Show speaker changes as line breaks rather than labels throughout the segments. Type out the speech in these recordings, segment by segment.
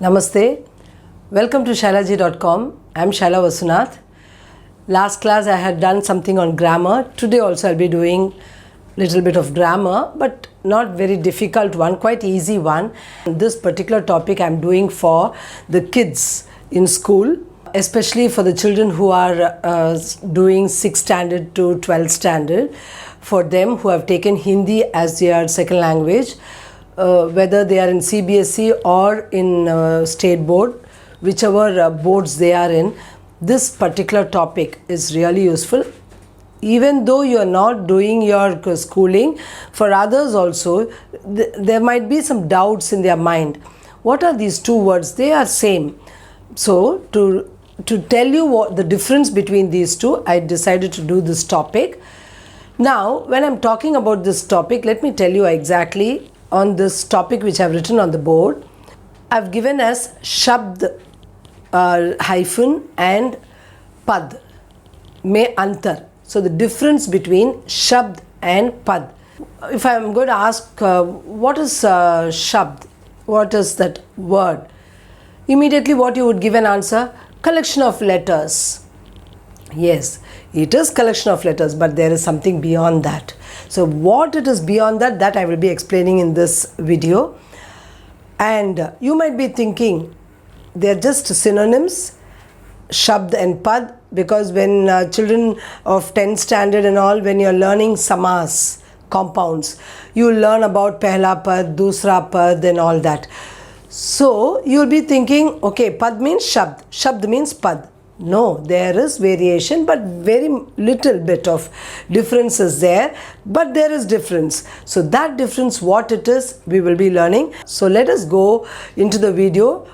Namaste. Welcome to shylaji.com. I'm Shaila Vasunath. Last class I had done something on grammar. Today also I'll be doing little bit of grammar, but not very difficult one, quite easy one. This particular topic I'm doing for the kids in school, especially for the children who are doing 6th standard to 12th standard, for them who have taken Hindi as their second language, whether they are in CBSE or in state board, whichever boards they are in. This particular topic is really useful. Even though you are not doing your schooling, for others also, there might be some doubts in their mind. What are these two words? They are same. So to tell you what the difference between these two, I decided to do this topic. Now, when I'm talking about this topic, let me tell you exactly on this topic which I've written on the board. I've given as Shabd hyphen and Pad mein antar. So the difference between Shabd and Pad. If I'm going to ask what is Shabd, what is that word? Immediately what you would give an answer? Collection of letters. Yes, it is collection of letters, but there is something beyond that. So what it is beyond that, that I will be explaining in this video. And you might be thinking they are just synonyms, Shabd and Pad, because when children of 10th standard and all, when you are learning samas, compounds, you learn about pehla pad, dusra pad and all that. So you will be thinking, okay, Pad means Shabd, Shabd means Pad. No, there is variation, but very little bit of difference is there, but there is difference. So that difference, what it is, we will be learning. So let us go into the video.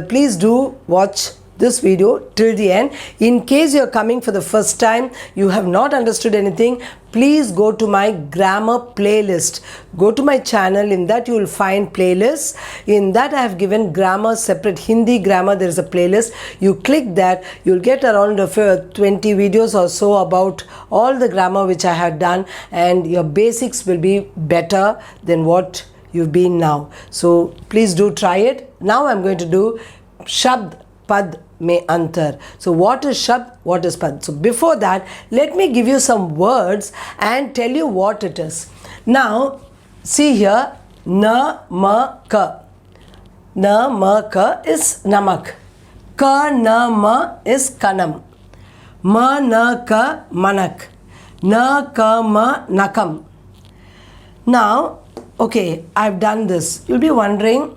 Please do watch this video till the end. In case you are coming for the first time, you have not understood anything, please go to my grammar playlist. Go to my channel. In that you will find playlists. In that I have given grammar, separate Hindi grammar. There is a playlist. You click that, you will get around 20 videos or so about all the grammar which I have done, and your basics will be better than what you've been now. So please do try it. Now I'm going to do Shabd Pad mein antar. So what is Shabd, what is Pad? So before that, let me give you some words and tell you what it is. Now see here, na ma ka. Na ma ka is namak. Ka na ma is kanam. Ma na ka manak. Na ka ma nakam. Now, okay, I've done this. You'll be wondering,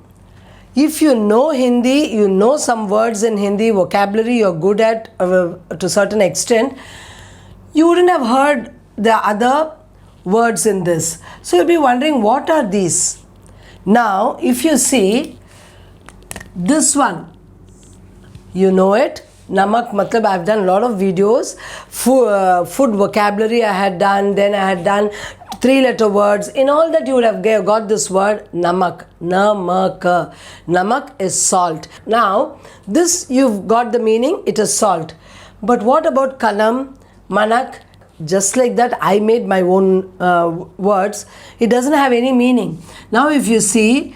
if you know Hindi, you know some words in Hindi, vocabulary you're good at to a certain extent, you wouldn't have heard the other words in this. So you'll be wondering, what are these? Now, if you see this one, you know it. Namak matlab, I've done a lot of videos. Food vocabulary I had done, then I had done 3-letter words. In all that you would have got this word namak. Namaka. Namak is salt. Now this you've got the meaning, it is salt. But what about kanam, manak? Just like that I made my own words. It doesn't have any meaning. Now if you see,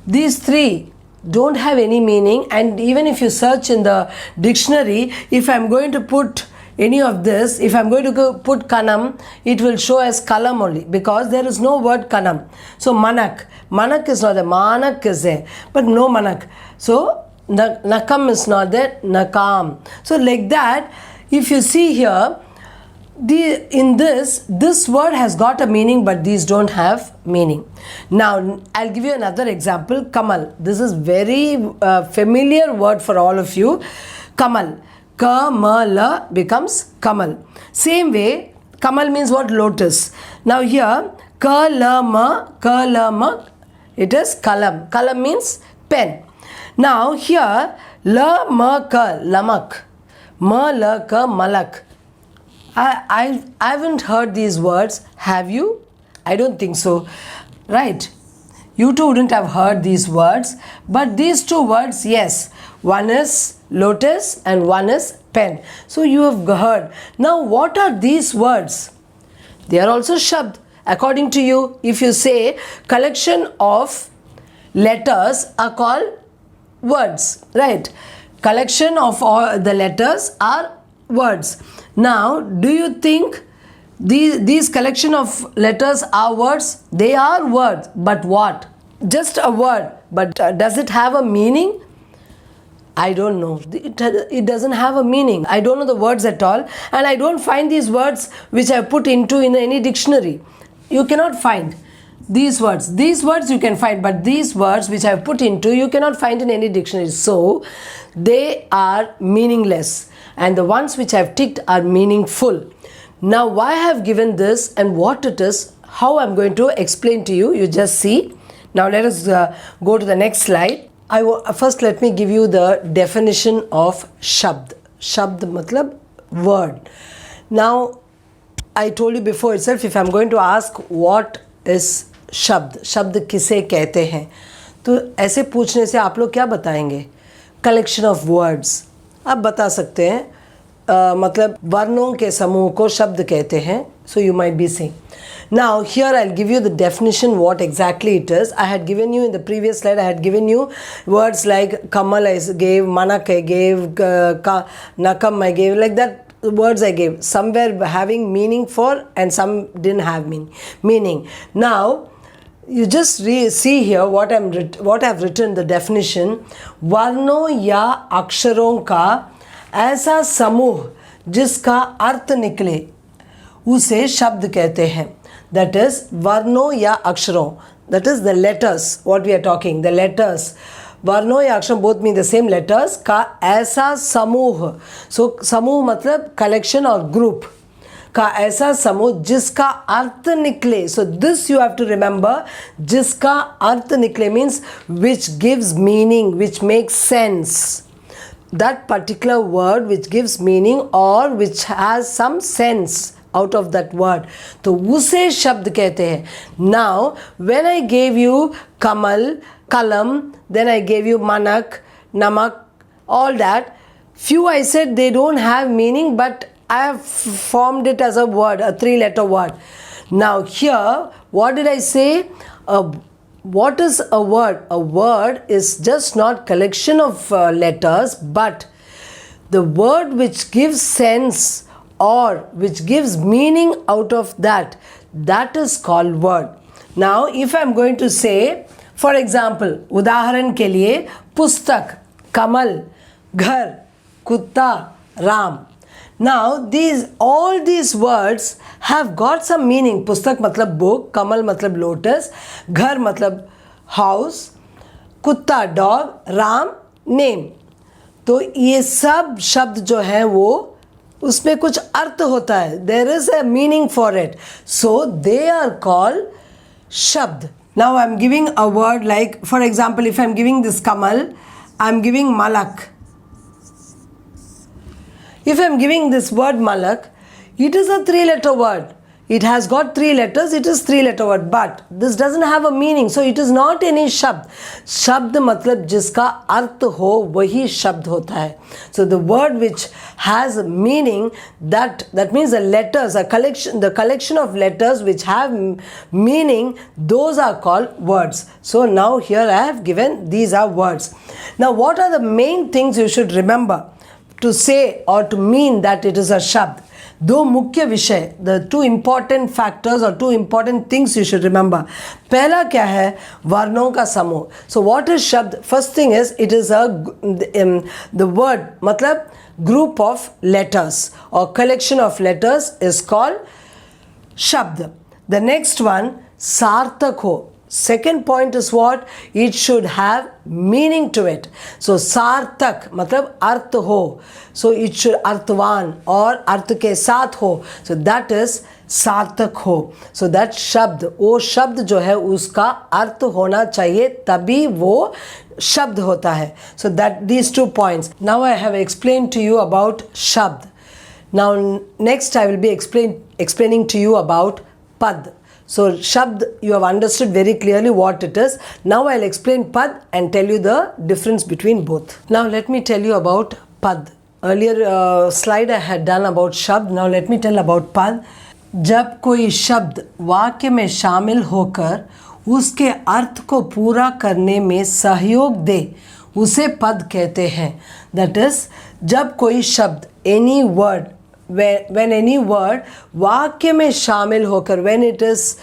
these three don't have any meaning, and even if you search in the dictionary, if I'm going to put any of this, if I'm going to put kanam, it will show as kalam only, because there is no word kanam. So manak, manak is not there, manak is there, but no manak. So nakam is not there, nakam. So like that, if you see here, in this word has got a meaning, but these don't have meaning. Now I'll give you another example. Kamal. This is very familiar word for all of you. Kamal. Kamala becomes Kamal. Same way, Kamal means what? Lotus. Now here, kalama, it is kalam. Kalam means pen. Now here, lamaka, lamak. Malaka, malak. I haven't heard these words. Have you? I don't think so. Right? You too wouldn't have heard these words. But these two words, yes. One is lotus and one is pen. So you have heard. Now what are these words? They are also Shabd. According to you, if you say collection of letters are called words, right? Collection of all the letters are words. Now, do you think these collection of letters are words? They are words, but what? Just a word, but does it have a meaning? I don't know. It doesn't have a meaning. I don't know the words at all, and I don't find these words which I put into in any dictionary. You cannot find these words. These words you can find, but these words which I have put into, you cannot find in any dictionary. So they are meaningless, and the ones which I have ticked are meaningful. Now, why I have given this and what it is, how I'm going to explain to you, you just see. Now let us go to the next slide. First let me give you the definition of Shabd. Shabd matlab word. Now I told you before itself, if I'm going to ask what is Shabd, Shabd किसे कहते हैं, तो ऐसे पूछने से आप लोग क्या बताएंगे? Collection of words. आप बता सकते हैं मतलब वर्णों के समूह को शब्द कहते हैं. So you might be saying. Now here I'll give you the definition what exactly it is. I had given you in the previous slide, I had given you words like Kamal I gave, Manak I gave, Nakam I gave, like that words I gave. Some were having meaning for and some didn't have meaning. Now you just see here what I've written the definition. वर्णों या अक्षरों का ऐसा समूह जिसका अर्थ निकले उसे शब्द कहते हैं. That is वर्णों या अक्षरों, that is the letters what we are talking, the letters. वर्णों या अक्षरों both mean the same letters का ऐसा समूह. So समूह मतलब collection or group का ऐसा समूह जिसका अर्थ निकले. So this you have to remember, जिसका अर्थ निकले means which gives meaning, which makes sense. That particular word which gives meaning or which has some sense out of that word, तो उसे शब्द कहते हैं. Now when I gave you Kamal, Kalam, then I gave you Manak, Namak, all that, few I said they don't have meaning, but I have formed it as a word, a 3-letter word. Now here, what did I say? What is a word? A word is just not collection of letters, but the word which gives sense or which gives meaning out of that is called word. Now if I am going to say, for example, उदाहरण के लिए पुस्तक, कमल, घर, कुत्ता, Ram. Now all these words have got some meaning. पुस्तक मतलब book, कमल मतलब lotus, घर मतलब house, कुत्ता dog, राम name. तो ये सब शब्द जो हैं वो उसमें कुछ अर्थ होता है. There is a meaning for it. So they are called shabd. Now I am giving a word like, for example, if I am giving this Kamal, I am giving Malak. If I am giving this word Malak, it is a 3-letter word. It has got 3 letters, it is 3-letter word, but this doesn't have a meaning, so it is not any शब्द. शब्द मतलब जिसका अर्थ हो वही शब्द होता है. So the word which has a meaning, that means the letters, the collection of letters which have meaning, those are called words. So now here I have given these are words. Now what are the main things you should remember to say or to mean that it is a शब्द? दो मुख्य विषय, the 2 important factors or 2 important things you should remember. पहला क्या है? वर्णों का समूह. So what is शब्द? First thing is it is the word मतलब group of letters or collection of letters is called शब्द. The next one सार्थक हो. Second point is what? It should have meaning to it. So सार्थक मतलब अर्थ हो. So it should अर्थवान और अर्थ के साथ हो. So that is सार्थक हो. So that शब्द, वो शब्द जो है उसका अर्थ होना चाहिए तभी वो शब्द होता है. So that these 2 points. Now I have explained to you about शब्द. Now next I will be explaining to you about pad. So Shabd, you have understood very clearly what it is. Now I'll explain Pad and tell you the difference between both. Now let me tell you about Pad. Earlier slide I had done about Shabd. Now let me tell about Pad. जब कोई शब्द वाक्य में शामिल होकर उसके अर्थ को पूरा करने में सहयोग दे उसे पद कहते हैं. That is, जब कोई शब्द, any word, when any word वाक्य में शामिल होकर, when it is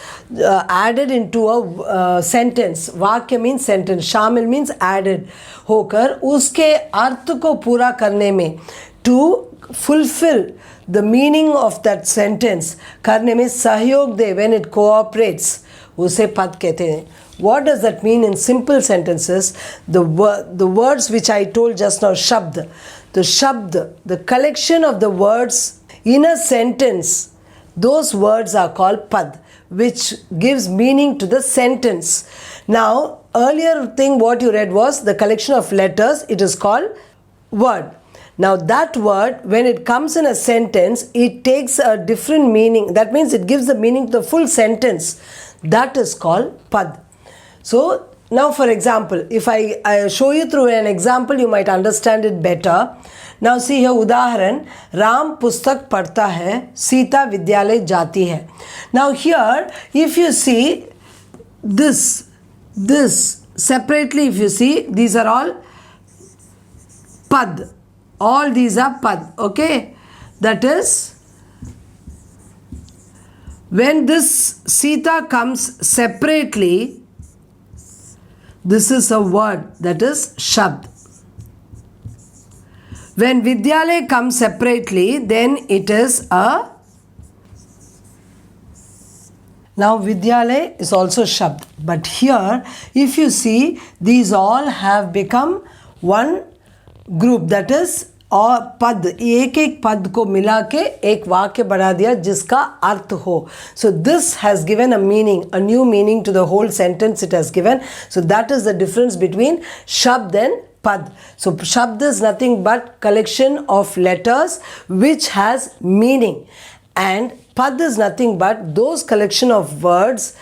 added into a sentence, वाक्य means sentence, शामिल means added होकर उसके अर्थ को पूरा करने में, to fulfill the meaning of that sentence करने में सहयोग दे, when it cooperates, उसे पद कहते हैं. What does that mean in simple sentences? The words which I told just now, shabd, the collection of the words in a sentence, those words are called pad, which gives meaning to the sentence. Now, earlier thing what you read was the collection of letters, it is called word. Now that word, when it comes in a sentence, it takes a different meaning. That means it gives the meaning to the full sentence. That is called pad. So now for example, if I show you through an example, you might understand it better. Now see here, उदाहरण, राम पुस्तक पढ़ता है, सीता विद्यालय जाती है. Now here, if you see this separately, if you see, these are all pad. All these are pad, okay? That is, when this Sita comes separately, this is a word, that is Shabd. When Vidyalaya comes separately, then it is a... Now Vidyalaya is also Shabd. But here, if you see, these all have become one group, that is और पद, एक एक पद को मिला के एक वाक्य बना दिया जिसका अर्थ हो. So this has given a meaning, a new meaning to the whole sentence it has given. So that is the difference between Shabd and Pad. So Shabd is nothing but collection of letters which has meaning, and Pad is nothing but those collection of words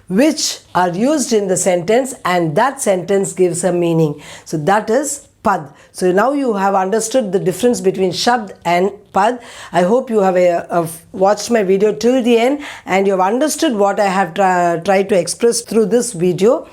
which are used in the sentence, and that sentence gives a meaning. So that is Pad. So now you have understood the difference between Shabd and Pad. I hope you have watched my video till the end and you have understood what I have tried to express through this video.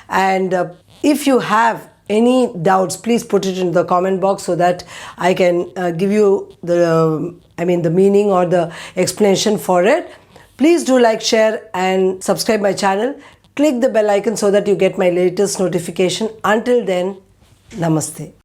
And if you have any doubts, please put it in the comment box so that I can give you the meaning or the explanation for it. Please do like, share and subscribe my channel. Click the bell icon so that you get my latest notification. Until then, Namaste.